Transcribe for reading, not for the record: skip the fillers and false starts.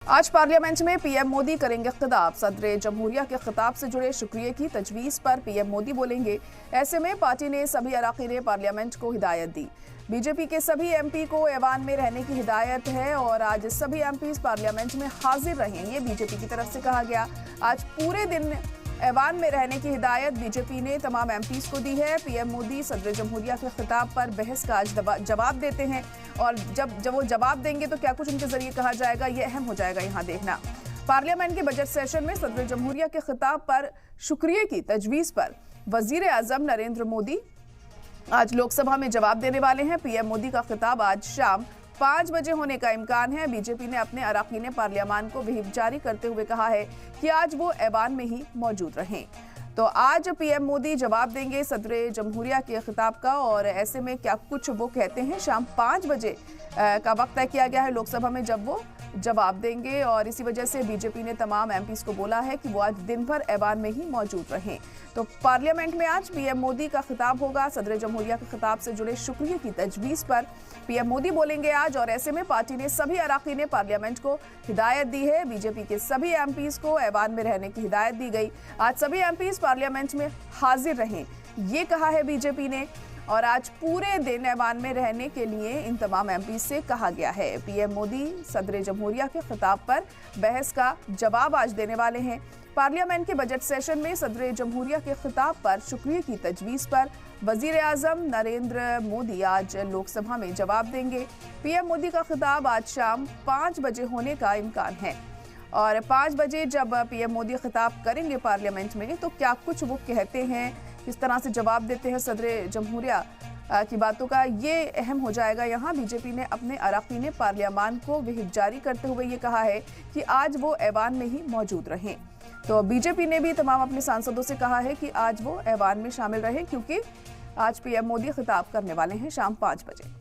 आज पार्लियामेंट में पीएम मोदी करेंगे खिताब। सदर जमहूरिया के खिताब से जुड़े शुक्रिया की तजवीज़ पर पीएम मोदी बोलेंगे। ऐसे में पार्टी ने सभी अराकीन पार्लियामेंट को हिदायत दी। बीजेपी के सभी एमपी को ऐवान में रहने की हिदायत है और आज सभी एमपी पार्लियामेंट में हाजिर रहें, ये बीजेपी की तरफ से कहा गया। आज पूरे दिन ऐवान में रहने की हिदायत बीजेपी ने तमाम एमपीज को दी है। पीएम मोदी सदर जमहूरिया के खिताब पर बहस का आज जवाब देते हैं और जब वो जवाब देंगे तो क्या कुछ उनके जरिए कहा जाएगा, ये अहम हो जाएगा यहाँ देखना। पार्लियामेंट के बजट सेशन में सदर जमहूरिया के खिताब पर शुक्रिया की तजवीज़ पर वजीर आजम नरेंद्र मोदी आज लोकसभा में जवाब देने वाले हैं। पीएम मोदी का खिताब आज शाम 5 बजे होने का इम्कान है। बीजेपी ने अपने अराकीन पार्लियामान को व्हिप जारी करते हुए कहा है कि आज वो ऐवान में ही मौजूद रहें। तो आज पीएम मोदी जवाब देंगे सदर जमहूरिया के खिताब का और ऐसे में क्या कुछ वो कहते हैं। शाम 5 बजे का वक्त तय किया गया है लोकसभा में जब वो जवाब देंगे और इसी वजह से बीजेपी ने तमाम एमपीज को बोला है कि वो आज दिन भर ऐवान में ही मौजूद रहें। तो पार्लियामेंट में आज पीएम मोदी का खिताब होगा। सदर जमहूरिया के खिताब से जुड़े शुक्रिया की तजवीज़ पर पीएम मोदी बोलेंगे आज और ऐसे में पार्टी ने सभी अराकीन पार्लियामेंट को हिदायत दी है। बीजेपी के सभी एमपीज को ऐवान में रहने की हिदायत दी गई। आज सभी एमपीज पार्लियामेंट में हाजिर रहें, ये कहा है बीजेपी ने और आज पूरे दिन ऐवान में रहने के लिए इन तमाम एमपी से कहा गया है। पीएम मोदी सदर जमहूरिया के खिताब पर बहस का जवाब आज देने वाले हैं। पार्लियामेंट के बजट सेशन में सदर जमहूरिया के खिताब पर शुक्रिया की तजवीज़ पर वजीर आजम नरेंद्र मोदी आज लोकसभा में जवाब देंगे। पीएम मोदी का खिताब आज शाम 5 बजे होने का इम्कान है और 5 बजे जब पीएम मोदी खिताब करेंगे पार्लियामेंट में तो क्या कुछ वो कहते हैं, किस तरह से जवाब देते हैं सदर जमहूरिया की बातों का, ये अहम हो जाएगा। यहाँ बीजेपी ने अपने अराकीन पार्लियामान को व्हिप जारी करते हुए ये कहा है कि आज वो ऐवान में ही मौजूद रहें। तो बीजेपी ने भी तमाम अपने सांसदों से कहा है कि आज वो ऐवान में शामिल रहें क्योंकि आज पीएम मोदी खिताब करने वाले हैं शाम 5 बजे।